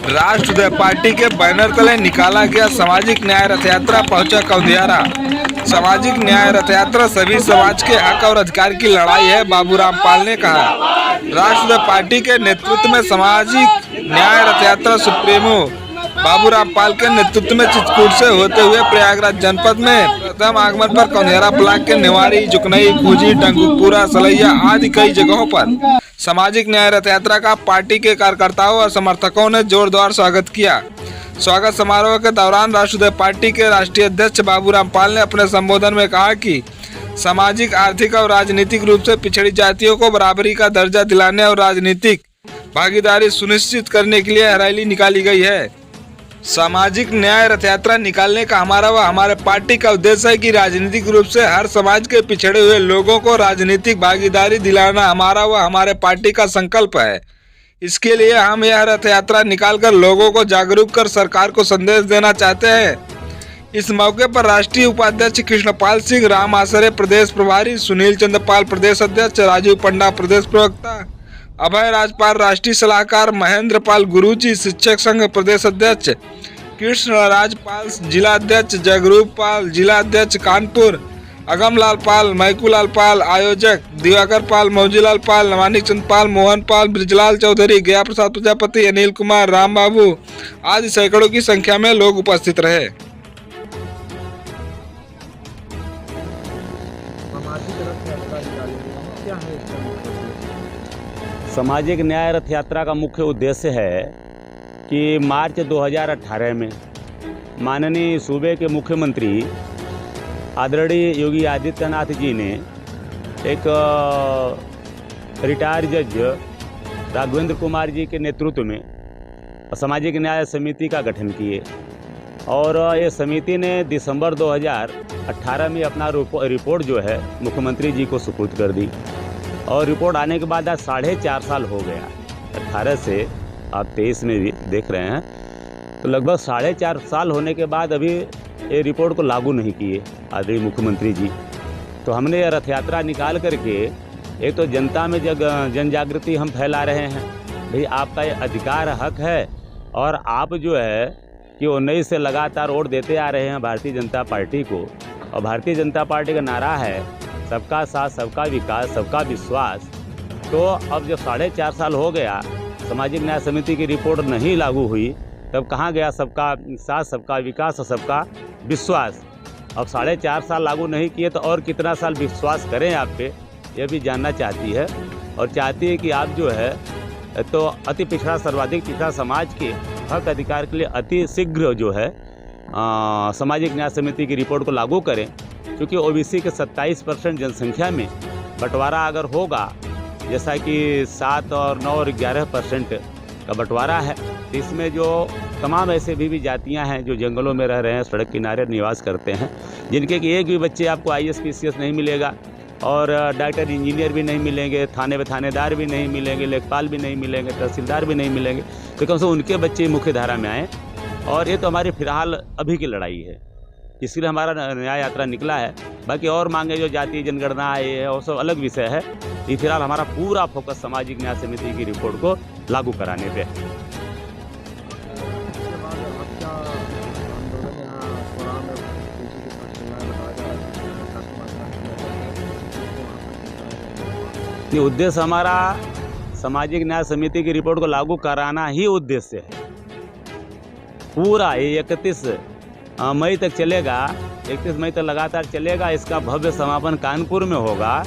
राष्ट्रवादी party के banner तले निकाला गया सामाजिक न्याय रथ यात्रा पहुंचा कौंधियारा। सामाजिक न्याय रथ यात्रा सभी समाज के हक और अधिकार की लड़ाई है, बाबूराम पाल ने कहा। राष्ट्रवादी पार्टी के नेतृत्व में सामाजिक न्याय रथ यात्रा सुप्रीमो बाबूराम पाल के नेतृत्व में चित्रकूट से होते हुए प्रयागराज जनपद में प्रथम आगमन पर कौंधियारा ब्लॉक के निवाड़ी, जुकनई, खूजी, टंकुपुरा, सलैया आदि कई जगहों पर सामाजिक न्याय रथ यात्रा का पार्टी के कार्यकर्ताओं और समर्थकों ने जोरदार स्वागत किया। स्वागत समारोह के दौरान राष्ट्रवादी पार्टी के राष्ट्रीय अध्यक्ष बाबूराम पाल ने अपने संबोधन में कहा कि सामाजिक, आर्थिक और राजनीतिक रूप से पिछड़ी जातियों को बराबरी का दर्जा दिलाने और राजनीतिक भागीदारी सुनिश्चित करने के लिए रैली निकाली गई है। सामाजिक न्याय रथ यात्रा निकालने का हमारा व हमारे पार्टी का उद्देश्य है कि राजनीतिक रूप से हर समाज के पिछड़े हुए लोगों को राजनीतिक भागीदारी दिलाना हमारा व हमारे पार्टी का संकल्प है। इसके लिए हम यह रथ यात्रा निकालकर लोगों को जागरूक कर सरकार को संदेश देना चाहते हैं। इस मौके पर राष्ट्रीय उपाध्यक्ष कृष्णपाल सिंह, राम आसरे प्रदेश प्रभारी, सुनील चंद्र पाल प्रदेश अध्यक्ष, राजीव पंडा प्रदेश प्रवक्ता, अभय राजपाल राष्ट्रीय सलाहकार, महेंद्र पाल गुरुजी शिक्षक संघ प्रदेश अध्यक्ष, कृष्ण राजपाल जिला अध्यक्ष, जगरूप पाल जिला अध्यक्ष कानपुर, अगमलाल पाल, मैकूलाल पाल आयोजक, दिवाकर पाल, मौजीलाल पाल, नवानिक चंद पाल, मोहन पाल, ब्रिजलाल चौधरी, गया प्रसाद प्रजापति, अनिल कुमार, राम बाबू आदि सैकड़ों की संख्या में लोग उपस्थित रहे। सामाजिक न्याय रथ यात्रा का मुख्य उद्देश्य है कि मार्च 2018 में माननीय सूबे के मुख्यमंत्री आदरणीय योगी आदित्यनाथ जी ने एक रिटायर्ड जज राघवेंद्र कुमार जी के नेतृत्व में सामाजिक न्याय समिति का गठन किए और ये समिति ने दिसंबर 2018 में अपना रिपोर्ट जो है मुख्यमंत्री जी को सुपुर्द कर दी और रिपोर्ट आने के बाद आज 4.5 साल हो गया। 18 से आप 23 में भी देख रहे हैं, तो लगभग 4.5 साल होने के बाद अभी ये रिपोर्ट को लागू नहीं किए आदरणीय मुख्यमंत्री जी। तो हमने ये रथ यात्रा निकाल करके एक तो जनता में जन जागृति हम फैला रहे हैं, भाई आपका ये अधिकार हक है और आप जो है कि 19 से लगातार वोट देते आ रहे हैं भारतीय जनता पार्टी को, और भारतीय जनता पार्टी का नारा है सबका साथ, सबका विकास, सबका विश्वास। तो अब जब 4.5 साल हो गया, सामाजिक न्याय समिति की रिपोर्ट नहीं लागू हुई, तब कहाँ गया सबका साथ, सबका विकास और सबका विश्वास। अब 4.5 साल लागू नहीं किए तो और कितना साल विश्वास करें आप पे, यह भी जानना चाहती है और चाहती है कि आप जो है तो अति पिछड़ा, सर्वाधिक पिछड़ा समाज के हक अधिकार के लिए अति शीघ्र जो है सामाजिक न्याय समिति की रिपोर्ट को लागू करें, क्योंकि ओबीसी के 27% जनसंख्या में बंटवारा अगर होगा, जैसा कि 7 और 9 और 11% का बंटवारा है, तो इसमें जो तमाम ऐसे भी जातियां हैं जो जंगलों में रह रहे हैं, सड़क किनारे निवास करते हैं, जिनके कि एक भी बच्चे आपको IAS PCS नहीं मिलेगा और डॉक्टर इंजीनियर भी नहीं मिलेंगे, थाने में थानेदार भी नहीं मिलेंगे, लेखपाल भी नहीं मिलेंगे, तहसीलदार भी नहीं मिलेंगे, तो कम से कम उनके बच्चे मुख्य धारा में आएँ। और ये तो हमारी फिलहाल अभी की लड़ाई है, इसलिए हमारा न्याय यात्रा निकला है। बाकी और मांगे जो जातीय जनगणना है और सब अलग विषय है। ये फिलहाल हमारा पूरा फोकस सामाजिक न्याय समिति की रिपोर्ट को लागू कराने पे है। ये उद्देश्य हमारा सामाजिक न्याय समिति की रिपोर्ट को लागू कराना ही उद्देश्य है। पूरा ये 31 मई तक चलेगा, 31 मई तक लगातार चलेगा। इसका भव्य समापन कानपुर में होगा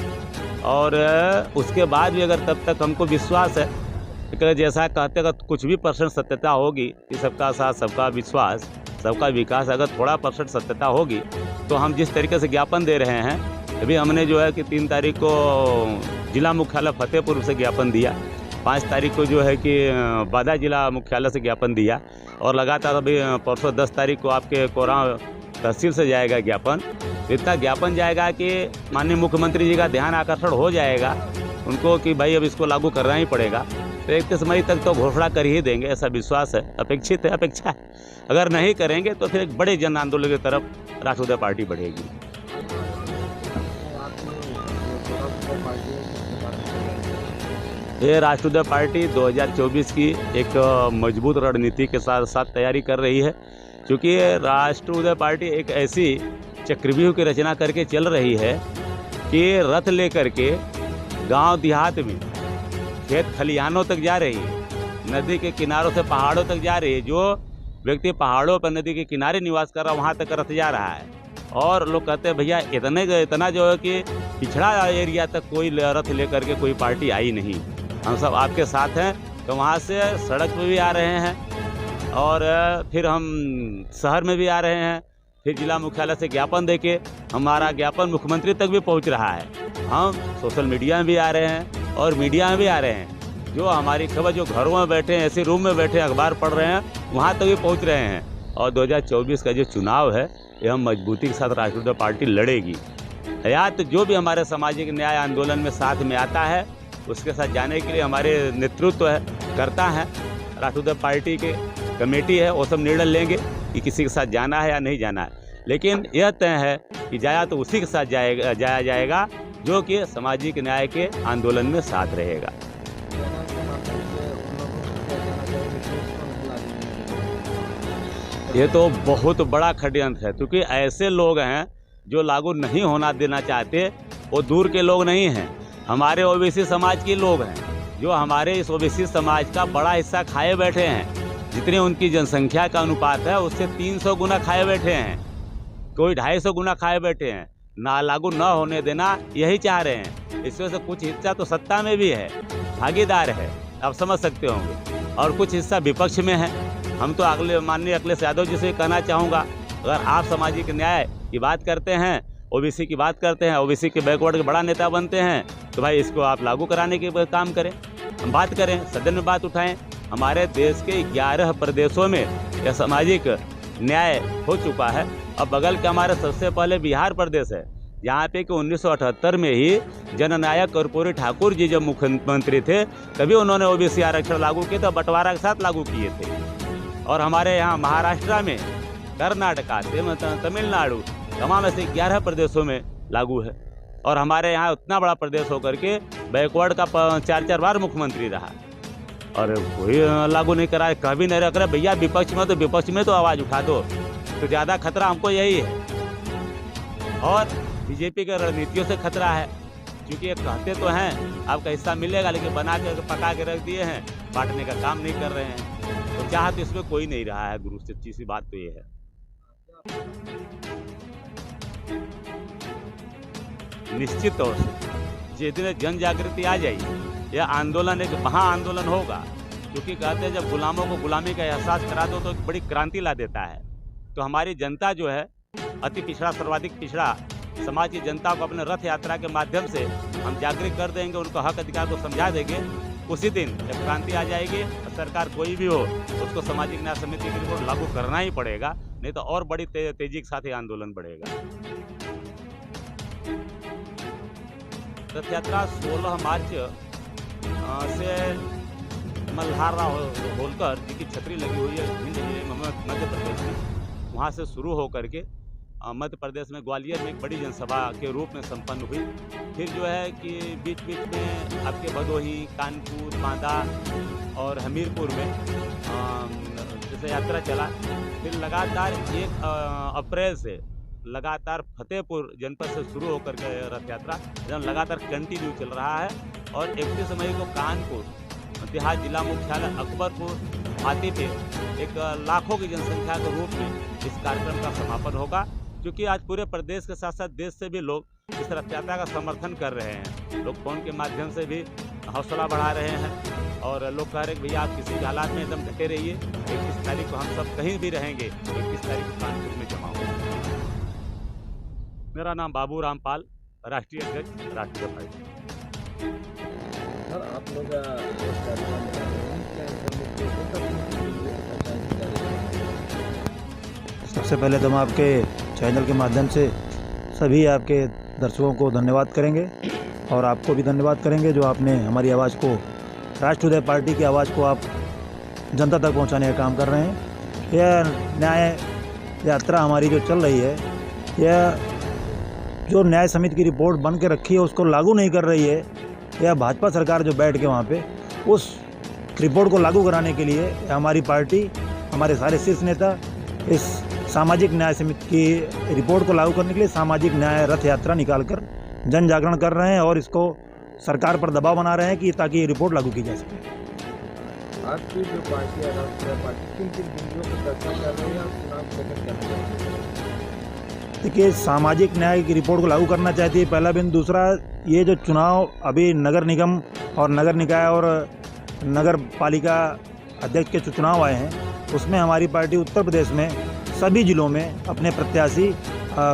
और उसके बाद भी अगर तब तक हमको विश्वास है कि जैसा कहते अगर कुछ भी % सत्यता होगी कि सबका साथ, सबका विश्वास, सबका विकास, अगर थोड़ा % सत्यता होगी तो हम जिस तरीके से ज्ञापन दे रहे हैं, अभी हमने जो है कि 3 तारीख को जिला मुख्यालय फतेहपुर से ज्ञापन दिया, 5 तारीख को जो है कि बादा जिला मुख्यालय से ज्ञापन दिया और लगातार अभी परसों 10 तारीख को आपके कोरा तहसील से जाएगा ज्ञापन। इतना ज्ञापन जाएगा कि माननीय मुख्यमंत्री जी का ध्यान आकर्षण हो जाएगा उनको कि भाई अब इसको लागू करना ही पड़ेगा। तो 31 मई तक तो घोषणा कर ही देंगे, ऐसा विश्वास है, अपेक्षित है, अपेक्षा है। अगर नहीं करेंगे तो फिर एक बड़े जन आंदोलन की तरफ राष्ट्रवादी पार्टी बढ़ेगी। ये राष्ट्रीय पार्टी 2024 की एक मजबूत रणनीति के साथ साथ तैयारी कर रही है, क्योंकि राष्ट्रीय पार्टी एक ऐसी चक्रव्यूह की रचना करके चल रही है कि रथ लेकर के गांव देहात में खेत खलिहानों तक जा रही है, नदी के किनारों से पहाड़ों तक जा रही है। जो व्यक्ति पहाड़ों पर नदी के किनारे निवास कर रहा है वहाँ तक रथ जा रहा है, और लोग कहते हैं भैया इतना जो है कि पिछड़ा एरिया तक कोई रथ लेकर के कोई पार्टी आई नहीं, हम सब आपके साथ हैं। तो वहाँ से सड़क पे भी आ रहे हैं और फिर हम शहर में भी आ रहे हैं, फिर जिला मुख्यालय से ज्ञापन देके हमारा ज्ञापन मुख्यमंत्री तक भी पहुँच रहा है। हम सोशल मीडिया में भी आ रहे हैं और मीडिया में भी आ रहे हैं। जो हमारी खबर जो घरों में बैठे हैं, ऐसे रूम में बैठे अखबार पढ़ रहे हैं, वहाँ तक भी पहुँच रहे हैं। और 2024 का जो चुनाव है ये हम मजबूती के साथ राष्ट्रीय पार्टी लड़ेगी। या तो जो भी हमारे सामाजिक न्याय आंदोलन में साथ में आता है उसके साथ जाने के लिए हमारे नेतृत्व करता है राष्ट्रीय पार्टी के कमेटी है, वो सब निर्णय लेंगे कि किसी के साथ जाना है या नहीं जाना है। लेकिन यह तय है कि जाया तो उसी के साथ जाया जाएगा जो कि सामाजिक न्याय के आंदोलन में साथ रहेगा। ये तो बहुत बड़ा षड्यंत्र है, क्योंकि ऐसे लोग हैं जो लागू नहीं होना देना चाहते, वो दूर के लोग नहीं हैं, हमारे ओबीसी समाज के लोग हैं, जो हमारे इस ओबीसी समाज का बड़ा हिस्सा खाए बैठे हैं। जितनी उनकी जनसंख्या का अनुपात है उससे 300 गुना खाए बैठे हैं, कोई 250 गुना खाए बैठे हैं। ना लागू ना होने देना यही चाह रहे हैं। इसमें से कुछ हिस्सा तो सत्ता में भी है, भागीदार है, आप समझ सकते होंगे, और कुछ हिस्सा विपक्ष में है। हम तो माननीय अखिलेश यादव जी से कहना चाहूँगा, अगर आप सामाजिक न्याय की बात करते हैं, ओबीसी की बात करते हैं, ओबीसी के बैकवर्ड के बड़ा नेता बनते हैं, तो भाई इसको आप लागू कराने के काम करें, हम बात करें, सदन में बात उठाएं। हमारे देश के 11 प्रदेशों में यह सामाजिक न्याय हो चुका है। अब बगल के हमारे सबसे पहले बिहार प्रदेश है, यहाँ पे कि 1978 में ही जननायक कर्पूरी ठाकुर जी जब मुख्यमंत्री थे तभी उन्होंने ओबीसी आरक्षण लागू किए थे, बंटवारा के साथ लागू किए थे। और हमारे यहाँ महाराष्ट्र में, कर्नाटका, तमिलनाडु, तमाम ऐसे 11 प्रदेशों में लागू है। और हमारे यहाँ उतना बड़ा प्रदेश होकर के बैकवर्ड का 4 बार मुख्यमंत्री रहा और कोई लागू नहीं करा, कभी नहीं रख रहे। भैया विपक्ष में तो आवाज़ उठा दो, तो ज़्यादा खतरा हमको यही है। और बीजेपी के रणनीतियों से खतरा है, क्योंकि ये कहते तो हैं आपका हिस्सा मिलेगा, लेकिन बना के पका के रख दिए हैं, बांटने का काम नहीं कर रहे हैं। तो चाह तो इसमें कोई नहीं रहा है गुरु, सच्ची सी बात तो ये है। निश्चित तौर से जितने जन जागृति आ जाएगी, यह आंदोलन एक महा आंदोलन होगा, क्योंकि कहते हैं जब गुलामों को गुलामी का एहसास करा दो तो एक बड़ी क्रांति ला देता है। तो हमारी जनता जो है, अति पिछड़ा सर्वाधिक पिछड़ा समाज की जनता को अपने रथ यात्रा के माध्यम से हम जागृत कर देंगे, उनको हक अधिकार को समझा देंगे। उसी दिन एक क्रांति आ जाएगी। सरकार कोई भी हो उसको सामाजिक न्याय समिति की रिपोर्ट लागू करना ही पड़ेगा, नहीं तो और बड़ी तेजी के साथ ही आंदोलन बढ़ेगा। रथ यात्रा 16 मार्च से मल्हार राव होलकर जी की छतरी लगी हुई है मध्य प्रदेश में, वहाँ से शुरू होकर के मध्य प्रदेश में ग्वालियर में एक बड़ी जनसभा के रूप में संपन्न हुई। फिर जो है कि बीच बीच में आपके भदोही, कानपुर, बांदा और हमीरपुर में जैसे यात्रा चला। फिर लगातार 1 अप्रैल से लगातार फतेहपुर जनपद से शुरू होकर के रथ यात्रा लगातार कंटिन्यू चल रहा है। और 31 मई को कानपुर देहात जिला मुख्यालय अकबरपुर हाथी पे एक लाखों की जनसंख्या के रूप में इस कार्यक्रम का समापन होगा, क्योंकि आज पूरे प्रदेश के साथ साथ देश से भी लोग इस रथ यात्रा का समर्थन कर रहे हैं। लोग फोन के माध्यम से भी हौसला बढ़ा रहे हैं और लोग कह रहे हैं भैया आप किसी भी हालात में एकदम डटे रहिए, 21 तारीख को हम सब कहीं भी रहेंगे, 21 तारीख को कानपुर में जमा होंगे। मेरा नाम बाबू रामपाल, राष्ट्रीय अध्यक्ष राष्ट्रीय पार्टी। सर आप लोग सबसे पहले तो हम आपके चैनल के माध्यम से सभी आपके दर्शकों को धन्यवाद करेंगे और आपको भी धन्यवाद करेंगे जो आपने हमारी आवाज़ को, राष्ट्रीय पार्टी की आवाज़ को आप जनता तक पहुंचाने का काम कर रहे हैं। यह न्याय यात्रा हमारी जो चल रही है, यह जो न्याय समिति की रिपोर्ट बन के रखी है उसको लागू नहीं कर रही है, या भाजपा सरकार जो बैठ के वहाँ पे उस रिपोर्ट को लागू कराने के लिए हमारी पार्टी, हमारे सारे शीर्ष नेता इस सामाजिक न्याय समिति की रिपोर्ट को लागू करने के लिए सामाजिक न्याय रथ यात्रा निकालकर जन जागरण कर रहे हैं और इसको सरकार पर दबाव बना रहे हैं कि ताकि ये रिपोर्ट लागू की जा सके। आपकी जो पार्टी है राष्ट्रीय पार्टी किन बिंदुओं पर चर्चा कर रही है और चुनाव प्रकट कर रही है? देखिए, सामाजिक न्याय की रिपोर्ट को लागू करना चाहती है, पहला बिंदु। दूसरा, ये जो चुनाव अभी नगर निगम और नगर निकाय और नगर पालिका अध्यक्ष के जो चुनाव आए हैं, उसमें हमारी पार्टी उत्तर प्रदेश में सभी जिलों में अपने प्रत्याशी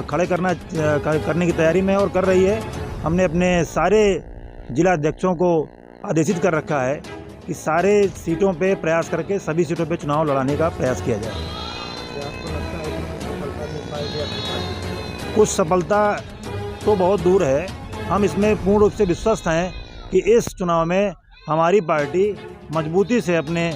खड़े करने की तैयारी में और कर रही है। हमने अपने सारे जिला अध्यक्षों को आदेशित कर रखा है कि सारे सीटों पे प्रयास करके सभी सीटों पे चुनाव लड़ाने का प्रयास किया जाए। क्या आपको लगता है कि सफलता मिल पाएगी आपकी पार्टी को? कुछ सफलता तो बहुत दूर है, हम इसमें पूर्ण रूप से विश्वस्त हैं कि इस चुनाव में हमारी पार्टी मजबूती से अपने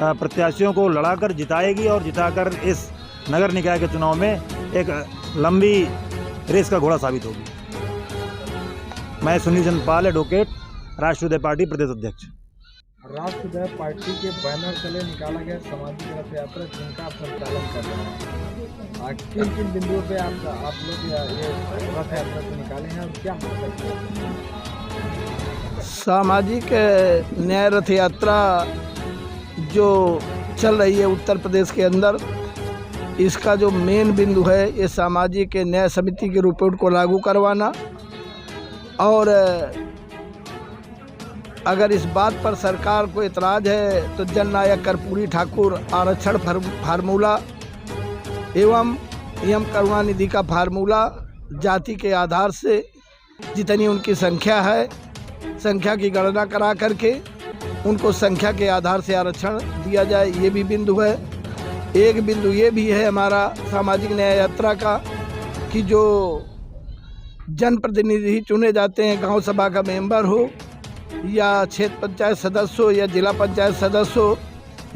प्रत्याशियों को लड़ाकर जिताएगी और जिताकर इस नगर निकाय के चुनाव में एक लंबी रेस का घोड़ा साबित होगी। मैं सुनील चंद्र पाल, एडवोकेट, राष्ट्रीय पार्टी प्रदेश अध्यक्ष। राष्ट्रीय पार्टी के बैनर तले निकाला गया सामाजिक रथ यात्रा जिनका आप संचालन कर रहे हैं, किन किन बिंदुओं पे आप लोग ये रथ यात्रा को निकाले हैं और क्या मकसद है? सामाजिक न्याय रथ यात्रा जो चल रही है उत्तर प्रदेश के अंदर, इसका जो मेन बिंदु है ये सामाजिक न्याय समिति की रिपोर्ट को लागू करवाना और अगर इस बात पर सरकार को इतराज़ है तो जननायक कर्पूरी ठाकुर आरक्षण फार्मूला एवं एम करुणानिधि का फार्मूला जाति के आधार से जितनी उनकी संख्या है, संख्या की गणना करा करके उनको संख्या के आधार से आरक्षण दिया जाए, ये भी बिंदु है। एक बिंदु ये भी है हमारा सामाजिक न्याय यात्रा का कि जो जनप्रतिनिधि चुने जाते हैं, गांव सभा का मेंबर हो या क्षेत्र पंचायत सदस्य हो या जिला पंचायत सदस्य हो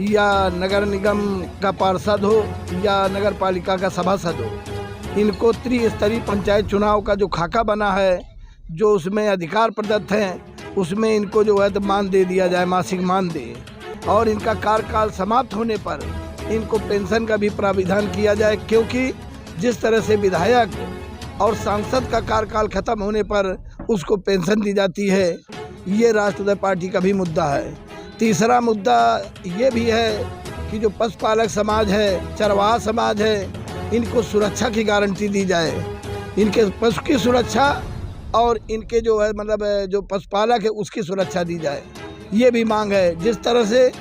या नगर निगम का पार्षद हो या नगर पालिका का सभासद हो, इनको त्रिस्तरीय पंचायत चुनाव का जो खाका बना है, जो उसमें अधिकार प्रदत्त हैं, उसमें इनको जो है तो मान दे दिया जाए, मासिक मान दे, और इनका कार्यकाल समाप्त होने पर इनको पेंशन का भी प्राविधान किया जाए, क्योंकि जिस तरह से विधायक और सांसद का कार्यकाल खत्म होने पर उसको पेंशन दी जाती है, ये राष्ट्रीय पार्टी का भी मुद्दा है। तीसरा मुद्दा ये भी है कि जो पशुपालक समाज है, चरवाहा समाज है, इनको सुरक्षा की गारंटी दी जाए, इनके पशु की सुरक्षा और इनके जो है मतलब जो पशुपालक है उसकी सुरक्षा दी जाए, ये भी मांग है। जिस तरह से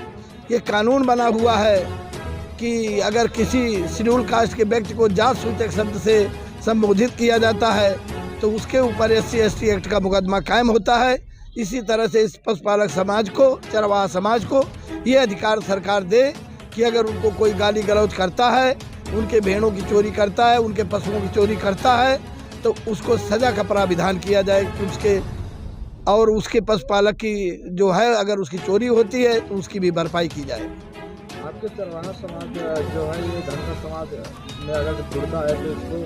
ये कानून बना हुआ है कि अगर किसी शेड्यूल कास्ट के व्यक्ति को जात सूचक शब्द से संबोधित किया जाता है तो उसके ऊपर SC/ST एक्ट का मुकदमा कायम होता है। इसी तरह से इस पशुपालक समाज को, चरवाहा समाज को ये अधिकार सरकार दे कि अगर उनको कोई गाली गलौज करता है, उनके भेड़ों की चोरी करता है, उनके पशुओं की चोरी करता है, तो उसको सज़ा का प्राविधान किया जाए उसके, और उसके पशुपालक की जो है अगर उसकी चोरी होती है तो उसकी भी भरपाई की जाए। आपके चरवाहा समाज जो है ये धनगर समाज में अगर जुड़ता है तो इसको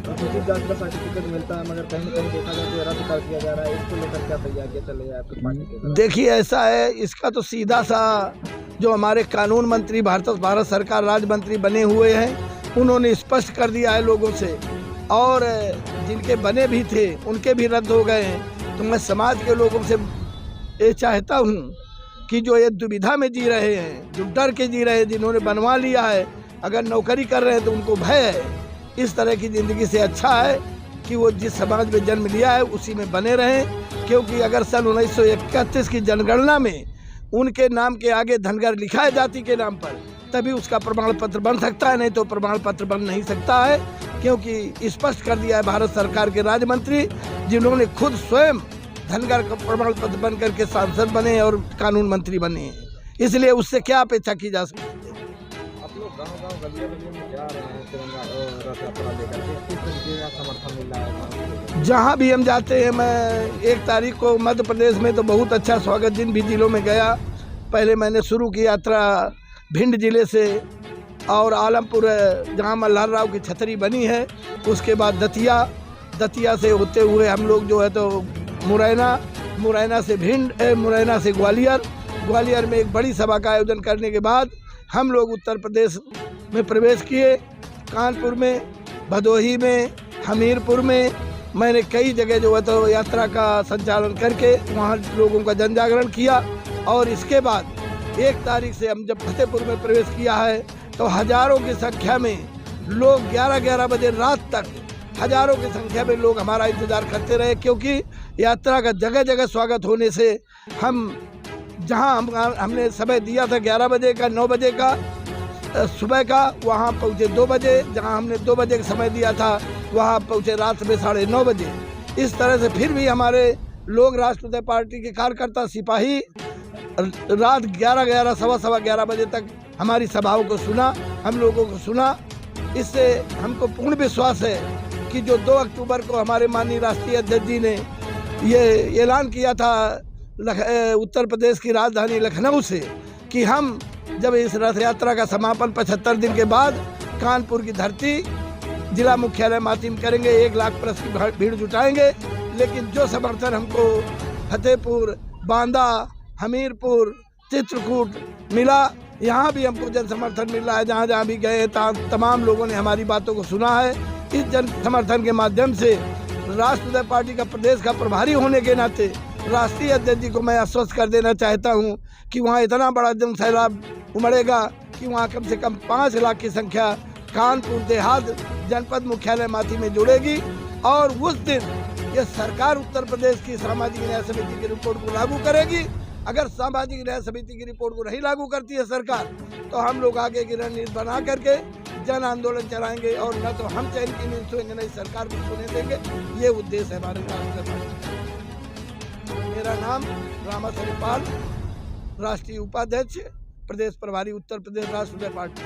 अनुसूचित जाति का सर्टिफिकेट मिलता है, मगर कहीं ना कहीं देखा जाए तो रद्द कर दिया जा रहा है, इसको लेकर क्या तैयारियाँ चल रही है आपकी पार्टी के? देखिए ऐसा है, इसका तो सीधा सा जो हमारे कानून मंत्री भारत सरकार राज्य मंत्री बने हुए हैं उन्होंने स्पष्ट कर दिया है लोगों से, और जिनके बने भी थे उनके भी रद्द हो गए हैं। तो मैं समाज के लोगों से ये चाहता हूँ कि जो ये दुविधा में जी रहे हैं, जो डर के जी रहे हैं, जिन्होंने बनवा लिया है, अगर नौकरी कर रहे हैं तो उनको भय है, इस तरह की ज़िंदगी से अच्छा है कि वो जिस समाज में जन्म लिया है उसी में बने रहें। क्योंकि अगर सन 1931 की जनगणना में उनके नाम के आगे धनगर लिखा है जाति के नाम पर, तभी उसका प्रमाण पत्र बन सकता है, नहीं तो प्रमाण पत्र बन नहीं सकता है। क्योंकि स्पष्ट कर दिया है भारत सरकार के राज्य मंत्री, जिन्होंने खुद स्वयं धनगर का प्रमाण पत्र बन करके सांसद बने और कानून मंत्री बने, इसलिए उससे क्या अपेक्षा की जा सकती है। आप लोग गाँव गलियों में जा रहे हैं तिरंगा रथ यात्रा लेकर के, किस तरीके का समर्थन मिल रहा है? जहाँ भी हम जाते हैं, मैं 1 तारीख को मध्य प्रदेश में तो बहुत अच्छा स्वागत जिन भी जिलों में गया, पहले मैंने शुरू की यात्रा भिंड जिले से और आलमपुर जहाँ मल्हार राव की छतरी बनी है, उसके बाद दतिया से होते हुए हम लोग जो है तो मुरैना मुरैना से भिंड, मुरैना से ग्वालियर, ग्वालियर में एक बड़ी सभा का आयोजन करने के बाद हम लोग उत्तर प्रदेश में प्रवेश किए। कानपुर में, भदोही में, हमीरपुर में मैंने कई जगह जो है तो यात्रा का संचालन करके वहाँ लोगों का जन जागरण किया। और इसके बाद 1 तारीख से हम जब फतेहपुर में प्रवेश किया है तो हजारों की संख्या में लोग 11-11 बजे रात तक हजारों की संख्या में लोग हमारा इंतज़ार करते रहे, क्योंकि यात्रा का जगह जगह स्वागत होने से हम जहां हमने समय दिया था 11 बजे का, 9 बजे का सुबह का, वहां पहुंचे 2 बजे। जहां हमने 2 बजे का समय दिया था वहां पहुंचे रात में 9:30 बजे। इस तरह से फिर भी हमारे लोग राष्ट्रीय पार्टी के कार्यकर्ता सिपाही रात 11, सवा 11 बजे तक हमारी सभाओं को सुना, हम लोगों को सुना। इससे हमको पूर्ण विश्वास है कि जो 2 अक्टूबर को हमारे माननीय राष्ट्रीय अध्यक्ष जी ने ये ऐलान किया था उत्तर प्रदेश की राजधानी लखनऊ से कि हम जब इस रथ यात्रा का समापन 75 दिन के बाद कानपुर की धरती जिला मुख्यालय माती में करेंगे, 1 लाख प्लस की भीड़ जुटाएंगे। लेकिन जो समर्थन हमको फतेहपुर, बांदा, हमीरपुर, चित्रकूट मिला, यहाँ भी हमको जन समर्थन मिल रहा है। जहाँ जहाँ भी गए तमाम लोगों ने हमारी बातों को सुना है। इस जन समर्थन के माध्यम से राष्ट्रीय पार्टी का प्रदेश का प्रभारी होने के नाते राष्ट्रीय अध्यक्ष जी को मैं आश्वस्त कर देना चाहता हूँ कि वहाँ इतना बड़ा जन सैलाब उमड़ेगा कि वहाँ कम से कम 5 लाख की संख्या कानपुर देहात जनपद मुख्यालय माती में जुड़ेगी। और उस दिन ये सरकार उत्तर प्रदेश की सामाजिक न्याय समिति की रिपोर्ट को लागू करेगी। अगर सामाजिक न्याय समिति की रिपोर्ट को नहीं लागू करती है सरकार, तो हम लोग आगे की रणनीति बना करके जन आंदोलन चलाएंगे और न तो हम चैन की नींद सोएंगे, नहीं सरकार को सोने देंगे। ये उद्देश्य है हमारे राष्ट्रीय पार्टी। मेरा नाम रामासरी पाल, राष्ट्रीय उपाध्यक्ष, प्रदेश प्रभारी उत्तर प्रदेश राष्ट्रीय पार्टी।